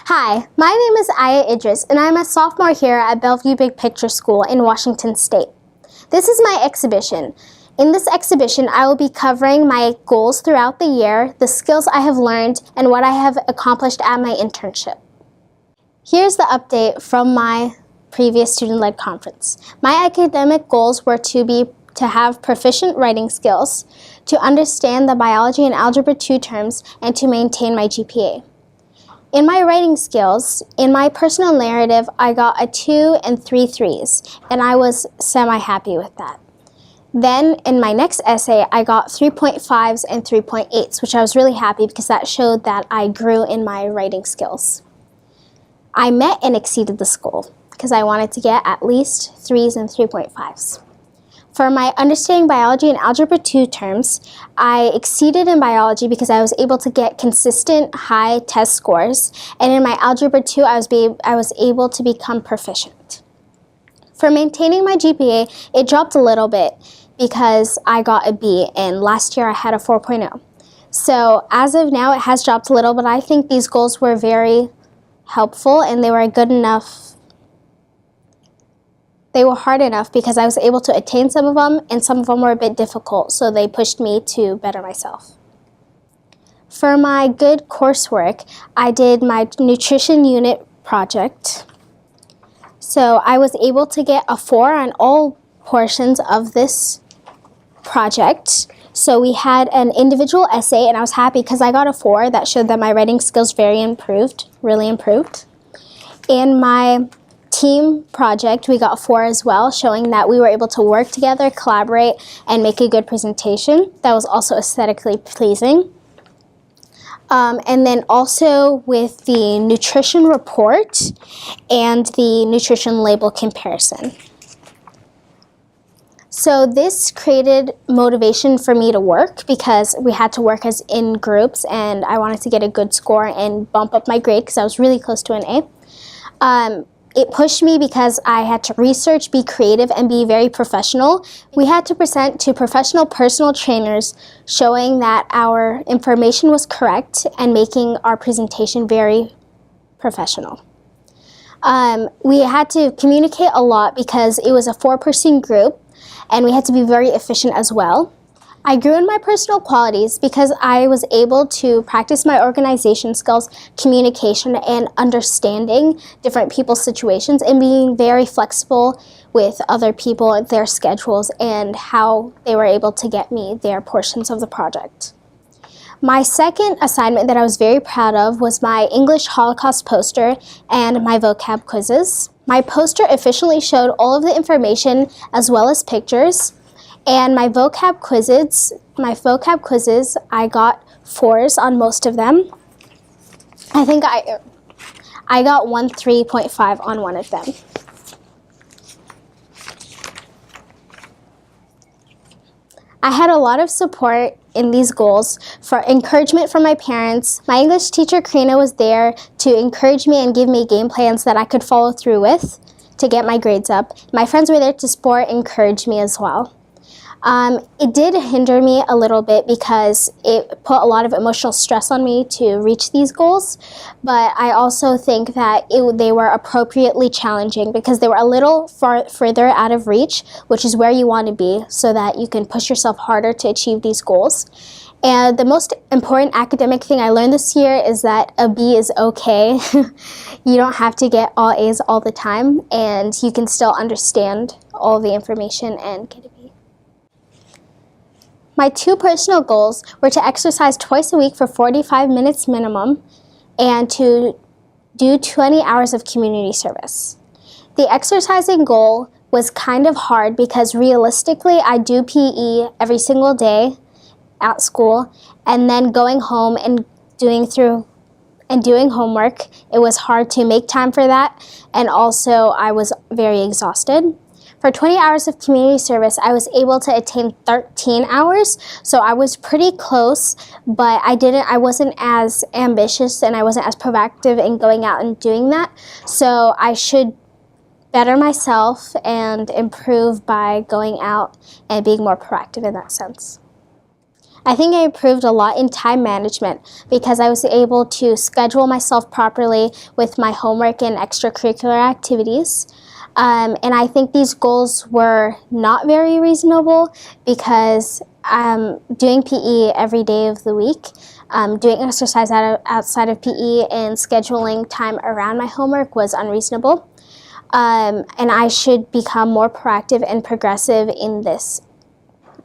Hi, my name is Ayah Idris, and I'm a sophomore here at Bellevue Big Picture School in Washington State. This is my exhibition. In this exhibition, I will be covering my goals throughout the year, the skills I have learned, and what I have accomplished at my internship. Here's the update from my previous student-led conference. My academic goals were to have proficient writing skills, to understand the biology and algebra 2 terms, and to maintain my GPA. In my writing skills, in my personal narrative, I got a 2 and 3 threes, and I was semi-happy with that. Then, in my next essay, I got 3.5s and 3.8s, which I was really happy because that showed that I grew in my writing skills. I met and exceeded this goal because I wanted to get at least 3s and 3.5s. For my understanding biology and algebra 2 terms, I exceeded in biology because I was able to get consistent high test scores, and in my algebra 2, I was able to become proficient. For maintaining my GPA, it dropped a little bit because I got a B, and last year I had a 4.0. So as of now, it has dropped a little, but I think these goals were very helpful and they were good enough. They were hard enough because I was able to attain some of them, and some of them were a bit difficult, so they pushed me to better myself. For my good coursework, I did my nutrition unit project. So I was able to get a 4 on all portions of this project. So we had an individual essay, and I was happy because I got a 4 that showed that my writing skills really improved. In my team project, we got a 4 as well, showing that we were able to work together, collaborate, and make a good presentation that was also aesthetically pleasing. And then also with the nutrition report and the nutrition label comparison. So this created motivation for me to work because we had to work as in groups, and I wanted to get a good score and bump up my grade because I was really close to an A. It pushed me because I had to research, be creative, and be very professional. We had to present to professional personal trainers showing that our information was correct and making our presentation very professional. We had to communicate a lot because it was a 4-person group, and we had to be very efficient as well. I grew in my personal qualities because I was able to practice my organization skills, communication, and understanding different people's situations, and being very flexible with other people, their schedules, and how they were able to get me their portions of the project. My second assignment that I was very proud of was my English Holocaust poster and my vocab quizzes. My poster efficiently showed all of the information as well as pictures. And my vocab quizzes, I got 4s on most of them. I think I got 3.5 on one of them. I had a lot of support in these goals for encouragement from my parents. My English teacher, Karina, was there to encourage me and give me game plans that I could follow through with to get my grades up. My friends were there to support and encourage me as well. It did hinder me a little bit because it put a lot of emotional stress on me to reach these goals, but I also think that they were appropriately challenging because they were a little further out of reach, which is where you want to be so that you can push yourself harder to achieve these goals. And the most important academic thing I learned this year is that a B is okay. You don't have to get all A's all the time, and you can still understand all the information and get a B. My 2 personal goals were to exercise twice a week for 45 minutes minimum and to do 20 hours of community service. The exercising goal was kind of hard because realistically I do PE every single day at school, and then going home and doing homework. It was hard to make time for that, and also I was very exhausted. For 20 hours of community service, I was able to attain 13 hours, so I was pretty close, but I wasn't as ambitious and I wasn't as proactive in going out and doing that, so I should better myself and improve by going out and being more proactive in that sense. I think I improved a lot in time management because I was able to schedule myself properly with my homework and extracurricular activities. And I think these goals were not very reasonable because doing PE every day of the week, doing exercise outside of PE, and scheduling time around my homework was unreasonable. And I should become more proactive and progressive in this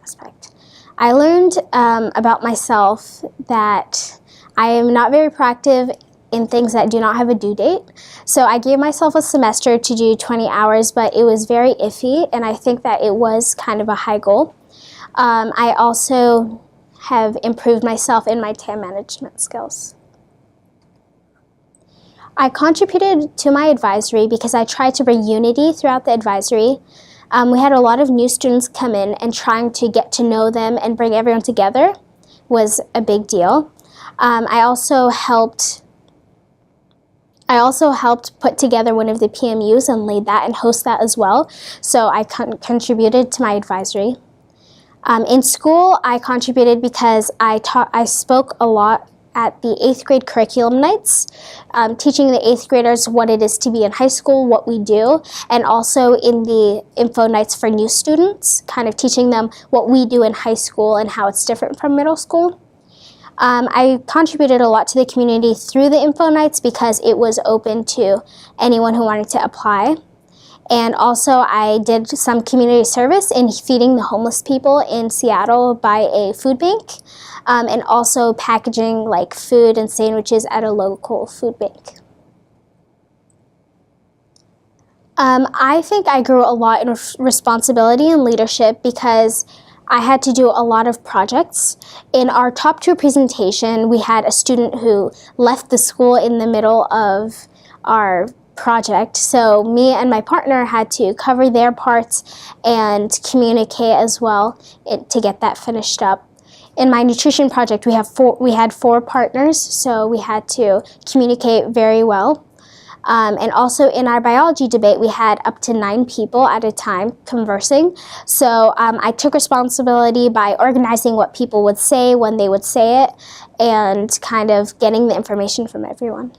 aspect. I learned about myself that I am not very proactive in things that do not have a due date. So I gave myself a semester to do 20 hours, but it was very iffy, and I think that it was kind of a high goal. I also have improved myself in my time management skills. I contributed to my advisory because I tried to bring unity throughout the advisory. We had a lot of new students come in, and trying to get to know them and bring everyone together was a big deal. I also helped put together one of the PMUs and lead that and host that as well. So I contributed to my advisory. In school, I contributed because I spoke a lot at the 8th grade curriculum nights, teaching the 8th graders what it is to be in high school, what we do, and also in the info nights for new students, kind of teaching them what we do in high school and how it's different from middle school. I contributed a lot to the community through the info nights because it was open to anyone who wanted to apply. And also I did some community service in feeding the homeless people in Seattle by a food bank, and also packaging like food and sandwiches at a local food bank. I think I grew a lot in responsibility and leadership because I had to do a lot of projects. In our top 2 presentation, we had a student who left the school in the middle of our project. So me and my partner had to cover their parts and communicate as well to get that finished up. In my nutrition project, we had 4 partners, so we had to communicate very well. And also in our biology debate, we had up to 9 people at a time conversing. So I took responsibility by organizing what people would say when they would say it and kind of getting the information from everyone.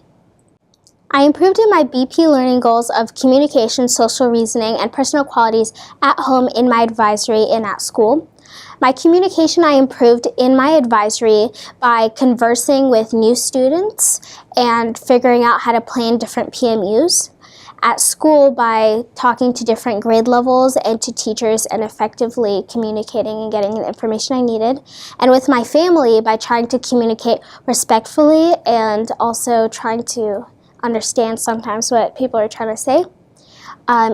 I improved in my BP learning goals of communication, social reasoning, and personal qualities at home, in my advisory, and at school. My communication I improved in my advisory by conversing with new students and figuring out how to plan different PMUs. At school by talking to different grade levels and to teachers and effectively communicating and getting the information I needed. And with my family by trying to communicate respectfully and also trying to understand sometimes what people are trying to say.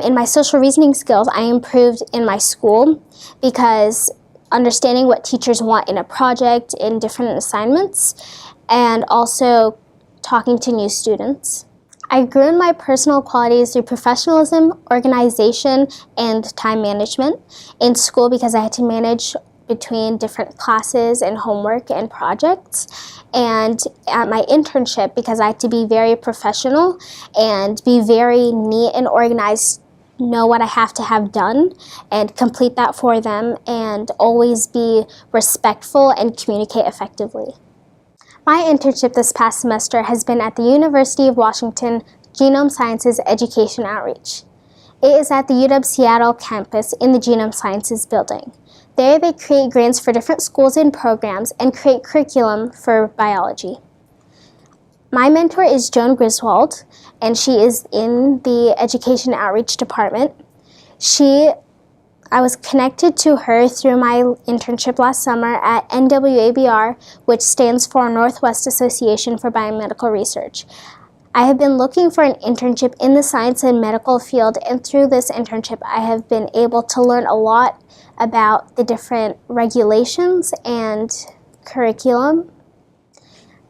In my social reasoning skills, I improved in my school because understanding what teachers want in a project, in different assignments, and also talking to new students. I grew in my personal qualities through professionalism, organization, and time management. In school because I had to manage between different classes and homework and projects. And at my internship because I had to be very professional and be very neat and organized, know what I have to have done and complete that for them, and always be respectful and communicate effectively. My internship this past semester has been at the University of Washington Genome Sciences Education Outreach. It is at the UW Seattle campus in the Genome Sciences building. There they create grants for different schools and programs and create curriculum for biology. My mentor is Joan Griswold, and she is in the Education Outreach Department. I was connected to her through my internship last summer at NWABR, which stands for Northwest Association for Biomedical Research. I have been looking for an internship in the science and medical field, and through this internship I have been able to learn a lot about the different regulations and curriculum.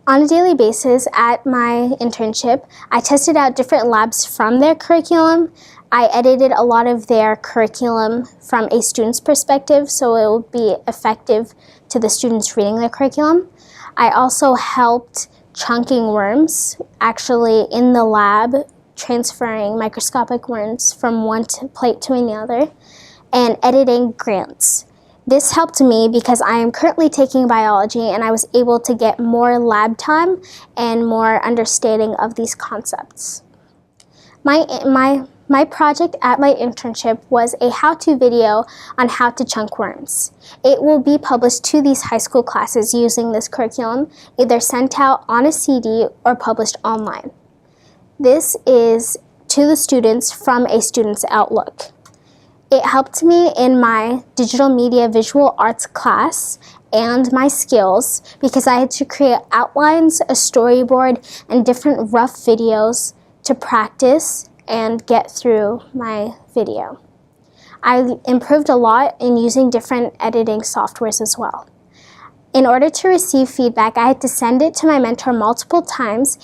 On a daily basis at my internship, I tested out different labs from their curriculum. I edited a lot of their curriculum from a student's perspective, so it will be effective to the students reading their curriculum. I also helped chunking worms, actually in the lab, transferring microscopic worms from one plate to another, and editing grants. This helped me because I am currently taking biology and I was able to get more lab time and more understanding of these concepts. My project at my internship was a how-to video on how to chunk worms. It will be published to these high school classes using this curriculum, either sent out on a CD or published online. This is to the students from a student's outlook. It helped me in my digital media visual arts class and my skills because I had to create outlines, a storyboard, and different rough videos to practice and get through my video. I improved a lot in using different editing softwares as well. In order to receive feedback, I had to send it to my mentor multiple times,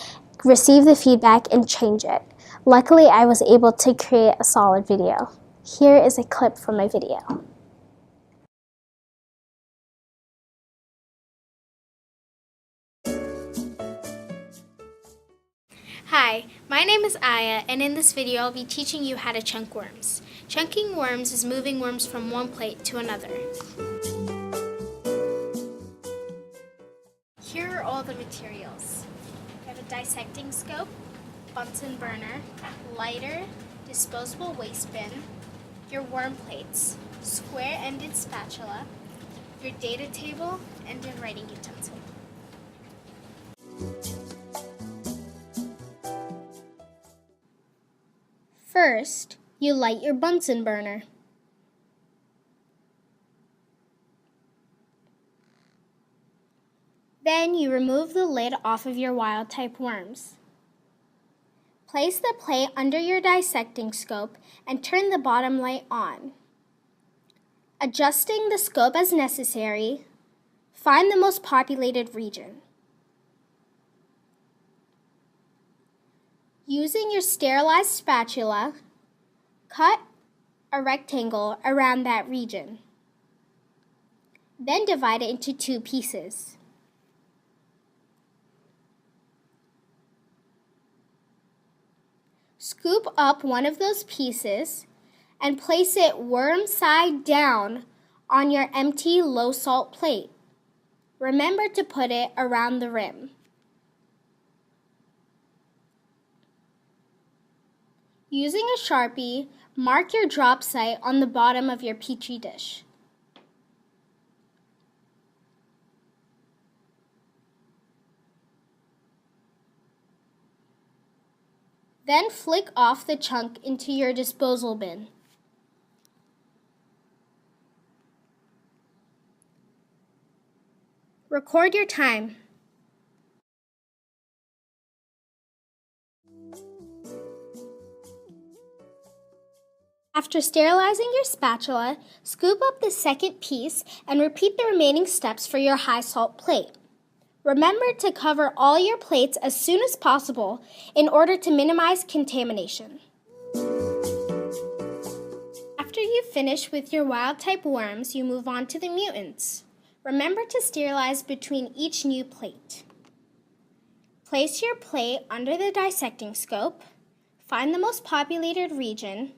receive the feedback, and change it. Luckily, I was able to create a solid video. Here is a clip from my video. Hi, my name is Ayah, and in this video I'll be teaching you how to chunk worms. Chunking worms is moving worms from one plate to another. Here are all the materials. We have a dissecting scope, Bunsen burner, lighter, disposable waste bin, your worm plates, square-ended spatula, your data table, and your writing utensil. First, you light your Bunsen burner. Then you remove the lid off of your wild-type worms. Place the plate under your dissecting scope and turn the bottom light on. Adjusting the scope as necessary, find the most populated region. Using your sterilized spatula, cut a rectangle around that region. Then divide it into 2 pieces. Scoop up one of those pieces and place it worm side down on your empty low-salt plate. Remember to put it around the rim. Using a Sharpie, mark your drop site on the bottom of your Petri dish. Then flick off the chunk into your disposal bin. Record your time. After sterilizing your spatula, scoop up the second piece and repeat the remaining steps for your high-salt plate. Remember to cover all your plates as soon as possible in order to minimize contamination. After you finish with your wild-type worms, you move on to the mutants. Remember to sterilize between each new plate. Place your plate under the dissecting scope, find the most populated region,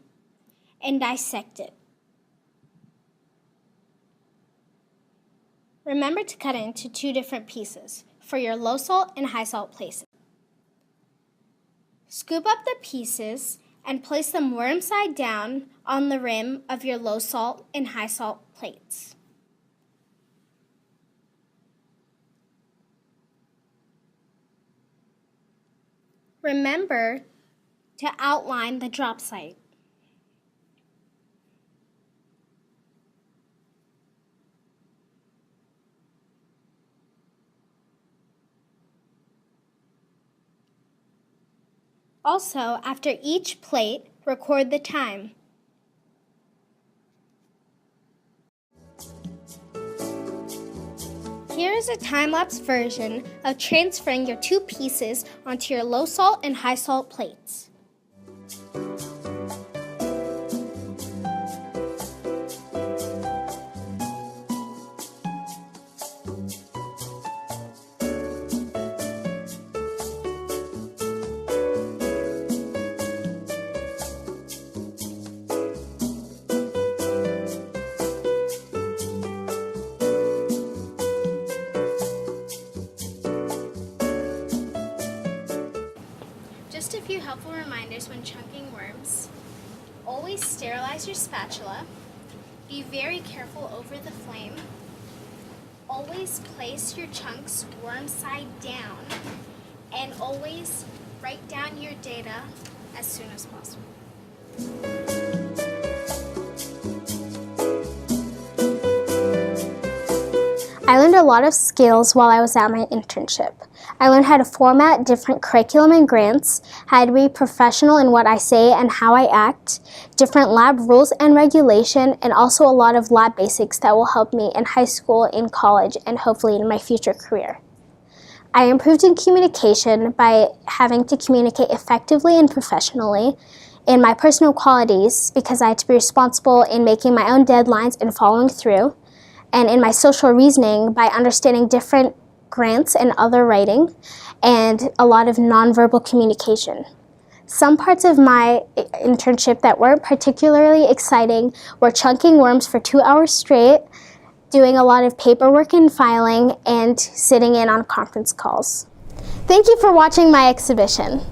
and dissect it. Remember to cut it into 2 different pieces for your low salt and high salt places. Scoop up the pieces and place them worm side down on the rim of your low salt and high salt plates. Remember to outline the drop site. Also, after each plate, record the time. Here is a time-lapse version of transferring your 2 pieces onto your low salt and high salt plates. Just a few helpful reminders when chunking worms. Always sterilize your spatula. Be very careful over the flame. Always place your chunks worm side down. And always write down your data as soon as possible. I learned a lot of skills while I was at my internship. I learned how to format different curriculum and grants, how to be professional in what I say and how I act, different lab rules and regulation, and also a lot of lab basics that will help me in high school, in college, and hopefully in my future career. I improved in communication by having to communicate effectively and professionally, in my personal qualities because I had to be responsible in making my own deadlines and following through, and in my social reasoning by understanding different grants and other writing, and a lot of nonverbal communication. Some parts of my internship that weren't particularly exciting were chunking worms for 2 hours straight, doing a lot of paperwork and filing, and sitting in on conference calls. Thank you for watching my exhibition.